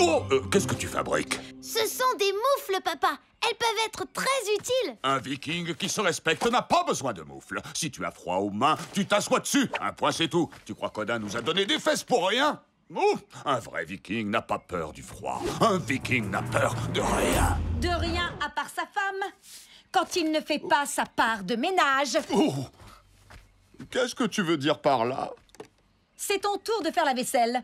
Oh, qu'est-ce que tu fabriques? Ce sont des moufles, papa. Elles peuvent être très utiles. Un viking qui se respecte n'a pas besoin de moufles. Si tu as froid aux mains, tu t'assois dessus. Un point, c'est tout. Tu crois qu'Odin nous a donné des fesses pour rien? Ouf, un vrai viking n'a pas peur du froid. Un viking n'a peur de rien. De rien à part sa femme. Quand il ne fait pas sa part de ménage. Oh, qu'est-ce que tu veux dire par là? C'est ton tour de faire la vaisselle.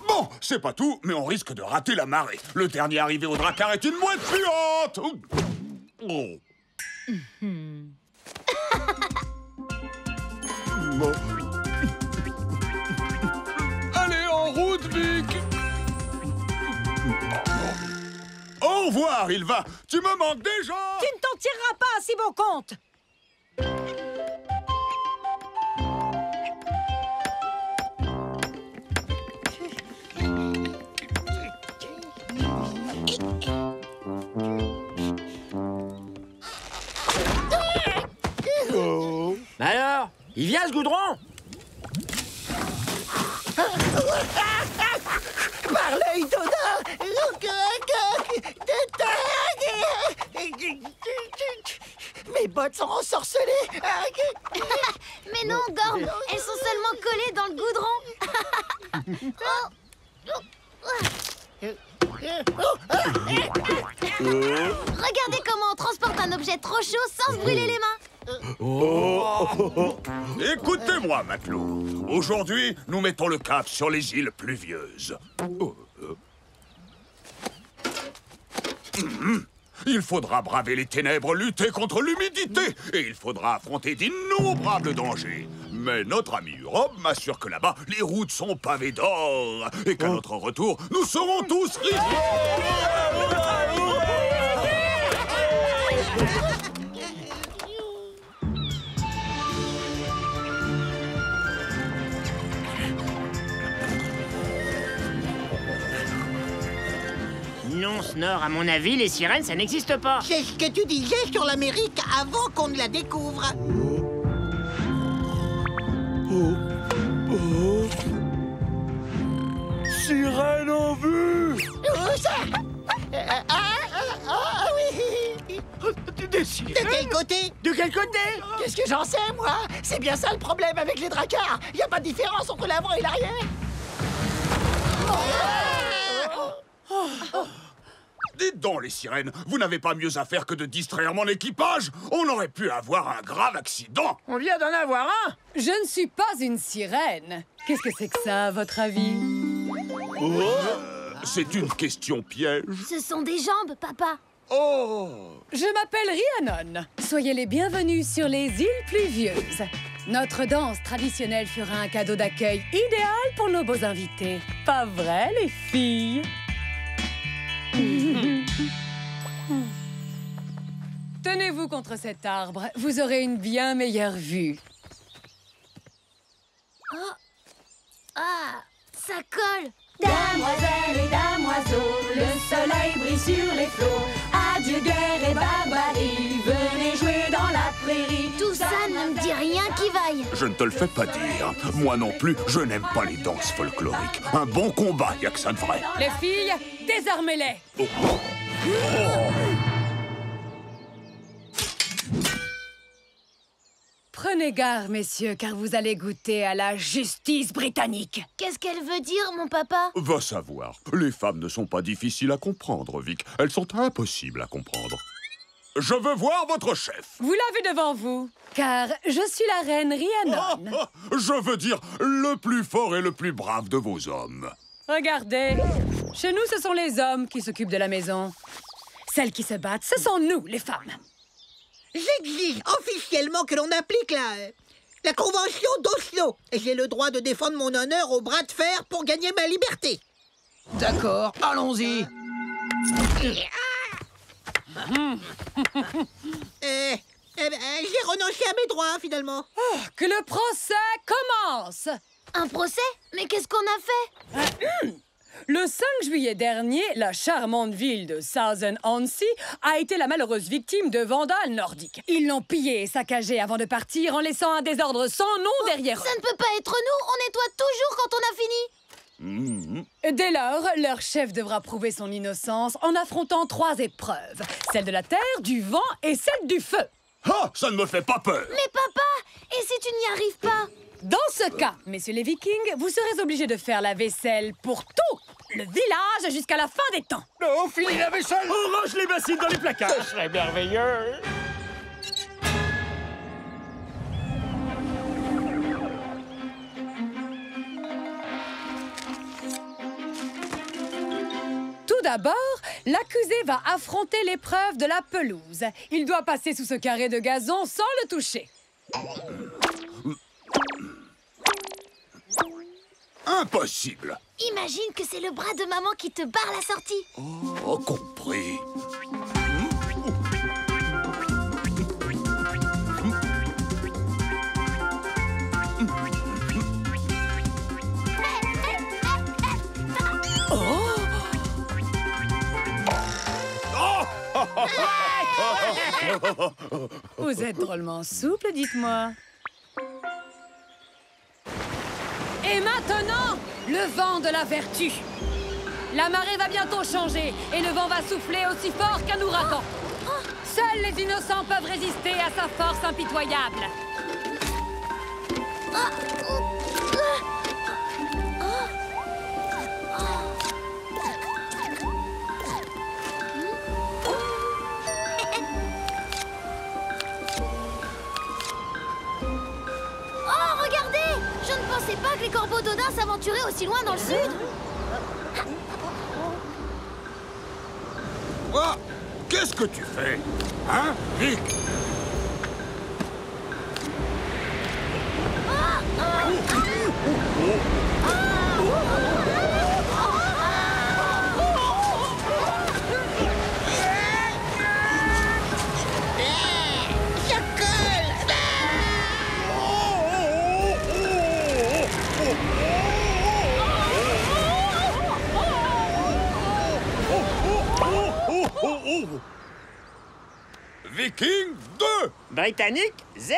Bon, c'est pas tout, mais on risque de rater la marée. Le dernier arrivé au Drakkar est une mouette puante. Oh. Bon. Allez, en route, Vic. Au revoir, Ylva. Tu me manques déjà. Tu ne t'en tireras pas à si bon compte. Alors, il vient ce goudron? Par l'œil d'Odin! Mes bottes sont ensorcelées! Mais non, Gorm, elles sont seulement collées dans le goudron. Regardez comment on transporte un objet trop chaud sans se brûler les mains. Écoutez-moi, matelot. Aujourd'hui, nous mettons le cap sur les îles pluvieuses. Il faudra braver les ténèbres, lutter contre l'humidité, et il faudra affronter d'innombrables dangers. Mais notre ami Rob m'assure que là-bas, les routes sont pavées d'or, et qu'à notre retour, nous serons tous riches. Non, Snor, à mon avis, les sirènes, ça n'existe pas. C'est ce que tu disais sur l'Amérique avant qu'on ne la découvre. Sirène en vue! Où ça? Oui! Des De sirènes? quel côté? De quel côté? Qu'est-ce que j'en sais, moi? C'est bien ça le problème avec les Drakkars. Il n'y a pas de différence entre l'avant et l'arrière. Dites donc, les sirènes, vous n'avez pas mieux à faire que de distraire mon équipage? On aurait pu avoir un grave accident. On vient d'en avoir un. Je ne suis pas une sirène. Qu'est-ce que c'est que ça, à votre avis? C'est une question piège. Ce sont des jambes, papa. Oh! Je m'appelle Rhiannon. Soyez les bienvenus sur les îles pluvieuses. Notre danse traditionnelle fera un cadeau d'accueil idéal pour nos beaux invités. Pas vrai, les filles? Tenez-vous contre cet arbre. Vous aurez une bien meilleure vue. Ah, ça colle. Damoiselles et damoiseaux, le soleil brille sur les flots. Adieu guerre et barbarie, venez jouer dans la prairie. Tout ça ne me dit rien qui vaille. Je ne te le fais pas dire. Moi non plus, je n'aime pas les danses folkloriques. Un bon combat, y a que ça de vrai. Les filles, désarmez-les. Oh. Prenez garde, messieurs, car vous allez goûter à la justice britannique. Qu'est-ce qu'elle veut dire, mon papa? Va savoir. Les femmes ne sont pas difficiles à comprendre, Vic. Elles sont impossibles à comprendre. Je veux voir votre chef. Vous l'avez devant vous, car je suis la reine Rhiannon. Je veux dire le plus fort et le plus brave de vos hommes. Regardez, chez nous, ce sont les hommes qui s'occupent de la maison. Celles qui se battent, ce sont nous, les femmes. J'exige officiellement que l'on applique la convention d'Oslo. Et j'ai le droit de défendre mon honneur au bras de fer pour gagner ma liberté. D'accord, allons-y. J'ai renoncé à mes droits, finalement. Que le procès commence. Un procès? Mais qu'est-ce qu'on a fait? Le 5 juillet dernier, la charmante ville de Southern-on-Sea a été la malheureuse victime de vandales nordiques. Ils l'ont pillée et saccagée avant de partir en laissant un désordre sans nom derrière eux. Ça ne peut pas être nous, on nettoie toujours quand on a fini. Dès lors, leur chef devra prouver son innocence en affrontant 3 épreuves. Celle de la terre, du vent et celle du feu. Ah, ça ne me fait pas peur. Mais papa, et si tu n'y arrives pas? Dans ce cas, messieurs les Vikings, vous serez obligés de faire la vaisselle pour tout le village jusqu'à la fin des temps. On finit la vaisselle. On range les bassines dans les placards. Ce serait merveilleux. Tout d'abord, l'accusé va affronter l'épreuve de la pelouse. Il doit passer sous ce carré de gazon sans le toucher. Impossible. Imagine que c'est le bras de maman qui te barre la sortie. Oh, compris. Vous êtes drôlement souple, dites-moi. Et maintenant, le vent de la vertu. La marée va bientôt changer et le vent va souffler aussi fort qu'un ouragan. Seuls les innocents peuvent résister à sa force impitoyable. Oh, regardez! Je ne pensais pas que les corbeaux d'Odin s'aventuraient aussi loin dans le sud. Quoi? Qu'est-ce que tu fais? Hein, Vic? Viking 2! Britannique, 0.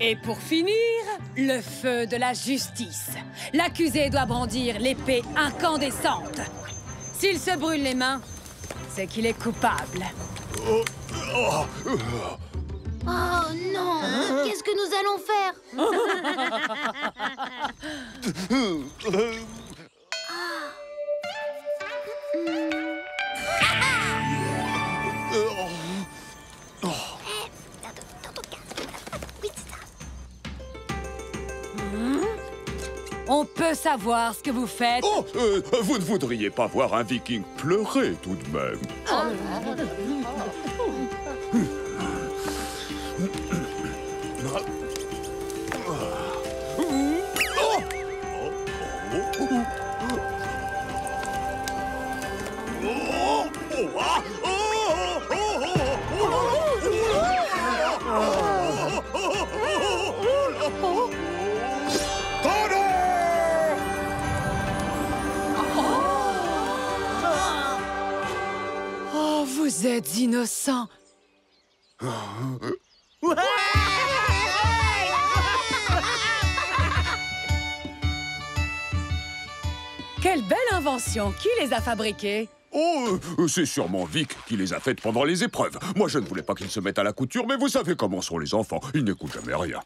Et pour finir, le feu de la justice. L'accusé doit brandir l'épée incandescente. S'il se brûle les mains, c'est qu'il est coupable. Oh non! Qu'est-ce que nous allons faire? On peut savoir ce que vous faites. Oh, vous ne voudriez pas voir un Viking pleurer tout de même? Oh, vous êtes innocent. Quelle belle invention! Qui les a fabriquées? Oh, c'est sûrement Vic qui les a faites pendant les épreuves. Moi, je ne voulais pas qu'ils se mettent à la couture, mais vous savez comment sont les enfants. Ils n'écoutent jamais rien.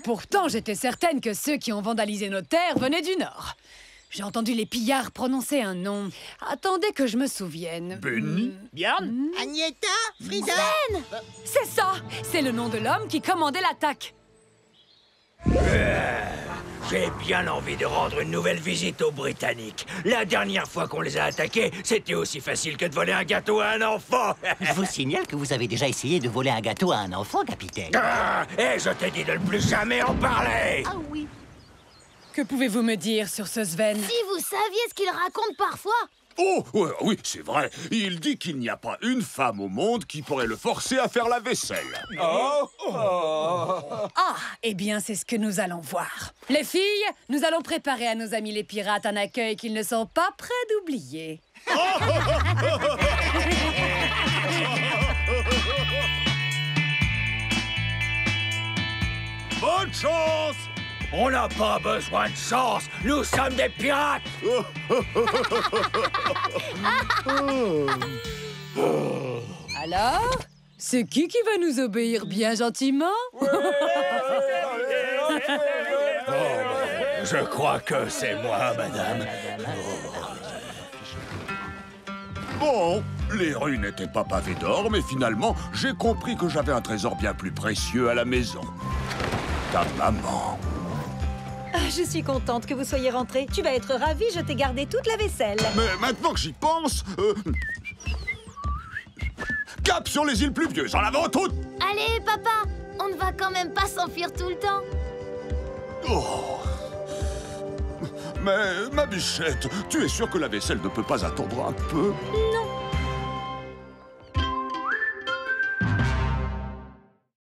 Pourtant, j'étais certaine que ceux qui ont vandalisé nos terres venaient du Nord. J'ai entendu les pillards prononcer un nom. Attendez que je me souvienne. Benny? Bjorn? Agneta? Frida? C'est ça! C'est le nom de l'homme qui commandait l'attaque. J'ai bien envie de rendre une nouvelle visite aux Britanniques. La dernière fois qu'on les a attaqués, c'était aussi facile que de voler un gâteau à un enfant. Je vous signale que vous avez déjà essayé de voler un gâteau à un enfant, capitaine. Et je t'ai dit de ne plus jamais en parler. Ah oui. Que pouvez-vous me dire sur ce Sven? Si vous saviez ce qu'il raconte parfois. Oh, oui, c'est vrai. Il dit qu'il n'y a pas une femme au monde qui pourrait le forcer à faire la vaisselle. Ah, eh bien, c'est ce que nous allons voir. Les filles, nous allons préparer à nos amis les pirates un accueil qu'ils ne sont pas prêts d'oublier. Bonne chance! On n'a pas besoin de chance. Nous sommes des pirates. Alors, c'est qui va nous obéir bien gentiment? Je crois que c'est moi, madame. Bon, les rues n'étaient pas pavées d'or, mais finalement, j'ai compris que j'avais un trésor bien plus précieux à la maison. Ta maman. Ah, je suis contente que vous soyez rentrés. Tu vas être ravi, je t'ai gardé toute la vaisselle. Mais maintenant que j'y pense... Cap sur les îles pluvieuses, en avant toutes! Allez, papa, on ne va quand même pas s'enfuir tout le temps. Oh. Mais, ma bichette, tu es sûre que la vaisselle ne peut pas attendre un peu? Non,